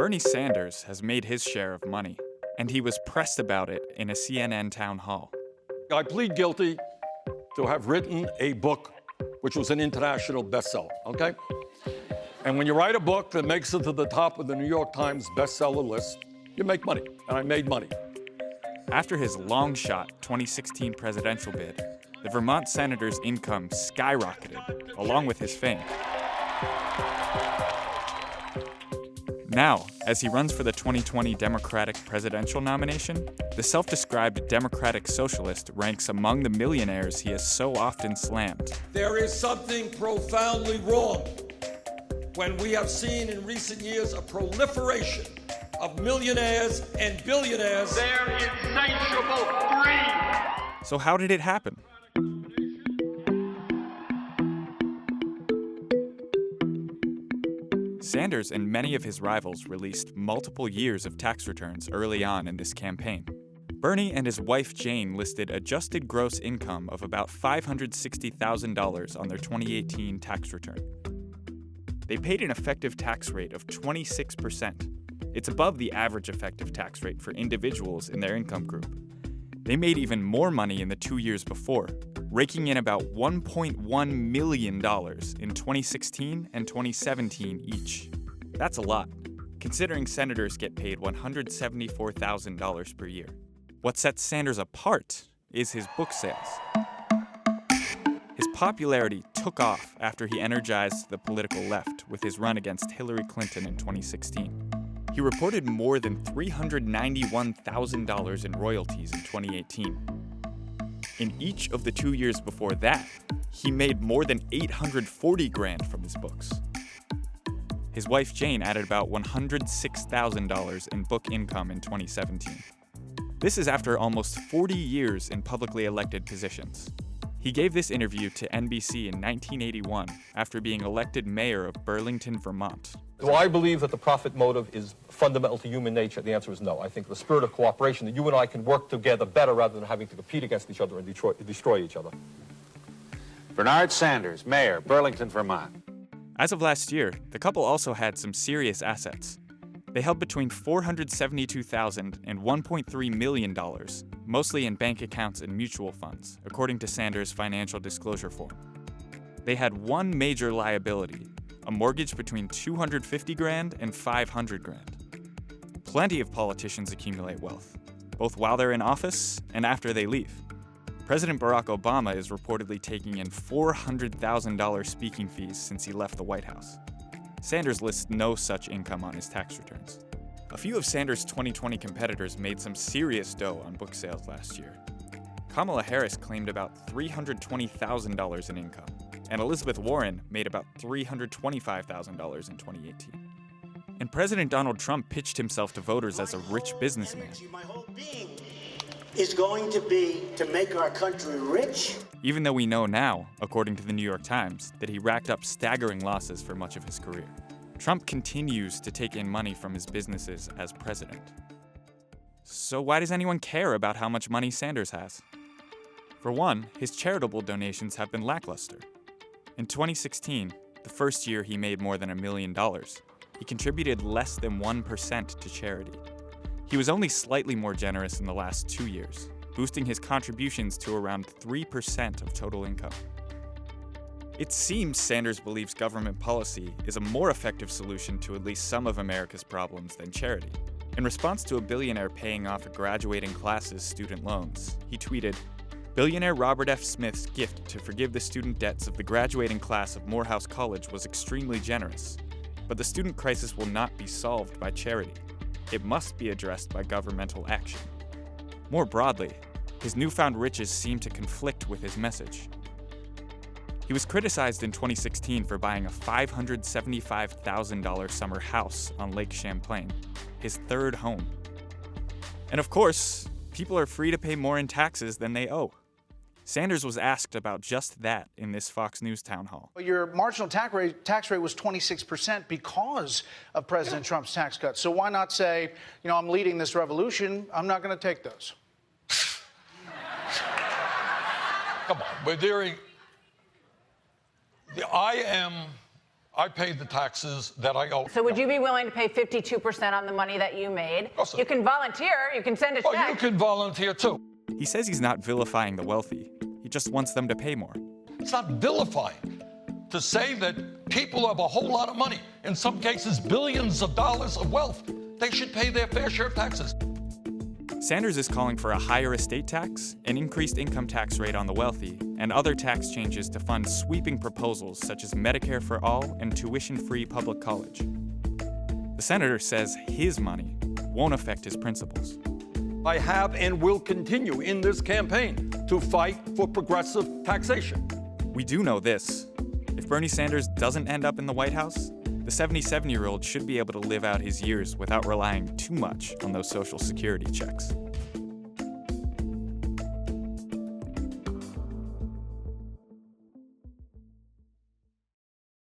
Bernie Sanders has made his share of money, and he was pressed about it in a CNN town hall. I plead guilty to have written a book which was an international bestseller, okay? And when you write a book that makes it to the top of the New York Times bestseller list, you make money, and I made money. After his long-shot 2016 presidential bid, the Vermont senator's income skyrocketed, along with his fame. Now, as he runs for the 2020 Democratic presidential nomination, the self-described Democratic socialist ranks among the millionaires he has so often slammed. There is something profoundly wrong when we have seen in recent years a proliferation of millionaires and billionaires. Their insatiable greed. So how did it happen? Sanders and many of his rivals released multiple years of tax returns early on in this campaign. Bernie and his wife Jane listed adjusted gross income of about $560,000 on their 2018 tax return. They paid an effective tax rate of 26%. It's above the average effective tax rate for individuals in their income group. They made even more money in the 2 years before, raking in about $1.1 million in 2016 and 2017 each. That's a lot, considering senators get paid $174,000 per year. What sets Sanders apart is his book sales. His popularity took off after he energized the political left with his run against Hillary Clinton in 2016. He reported more than $391,000 in royalties in 2018. In each of the 2 years before that, he made more than $840,000 from his books. His wife Jane added about $106,000 in book income in 2017. This is after almost 40 years in publicly elected positions. He gave this interview to NBC in 1981 after being elected mayor of Burlington, Vermont. Do I believe that the profit motive is fundamental to human nature? The answer is no. I think the spirit of cooperation, that you and I can work together better rather than having to compete against each other and destroy each other. Bernard Sanders, mayor, Burlington, Vermont. As of last year, the couple also had some serious assets. They held between $472,000 and $1.3 million, mostly in bank accounts and mutual funds, according to Sanders' financial disclosure form. They had one major liability, a mortgage between $250,000 and $500,000. Plenty of politicians accumulate wealth, both while they're in office and after they leave. President Barack Obama is reportedly taking in $400,000 speaking fees since he left the White House. Sanders lists no such income on his tax returns. A few of Sanders' 2020 competitors made some serious dough on book sales last year. Kamala Harris claimed about $320,000 in income, and Elizabeth Warren made about $325,000 in 2018. And President Donald Trump pitched himself to voters as a rich businessman. My whole being is going to be to make our country rich. Even though we know now, according to the New York Times, that he racked up staggering losses for much of his career. Trump continues to take in money from his businesses as president. So why does anyone care about how much money Sanders has? For one, his charitable donations have been lackluster. In 2016, the first year he made more than $1 million, he contributed less than 1% to charity. He was only slightly more generous in the last 2 years, boosting his contributions to around 3% of total income. It seems Sanders believes government policy is a more effective solution to at least some of America's problems than charity. In response to a billionaire paying off a graduating class's student loans, he tweeted, "Billionaire Robert F. Smith's gift to forgive the student debts of the graduating class of Morehouse College was extremely generous, but the student crisis will not be solved by charity. It must be addressed by governmental action." More broadly, his newfound riches seem to conflict with his message. He was criticized in 2016 for buying a $575,000 summer house on Lake Champlain, his third home. And of course, people are free to pay more in taxes than they owe. Sanders was asked about just that in this Fox News town hall. Your marginal tax rate was 26% because of President Trump's tax cuts. So why not say, I'm leading this revolution, I'm not going to take those? Come on, I I paid the taxes that I owe. So would you be willing to pay 52% on the money that you made? course I You would. can volunteer. You can send a Oh, check. you can volunteer too. He says he's not vilifying the wealthy. He just wants them to pay more. It's not vilifying to say that people have a whole lot of money, in some cases billions of dollars of wealth. They should pay their fair share of taxes. Sanders is calling for a higher estate tax, an increased income tax rate on the wealthy, and other tax changes to fund sweeping proposals such as Medicare for all and tuition-free public college. The senator says his money won't affect his principles. I have and will continue in this campaign to fight for progressive taxation. We do know this. If Bernie Sanders doesn't end up in the White House, the 77-year-old should be able to live out his years without relying too much on those Social Security checks.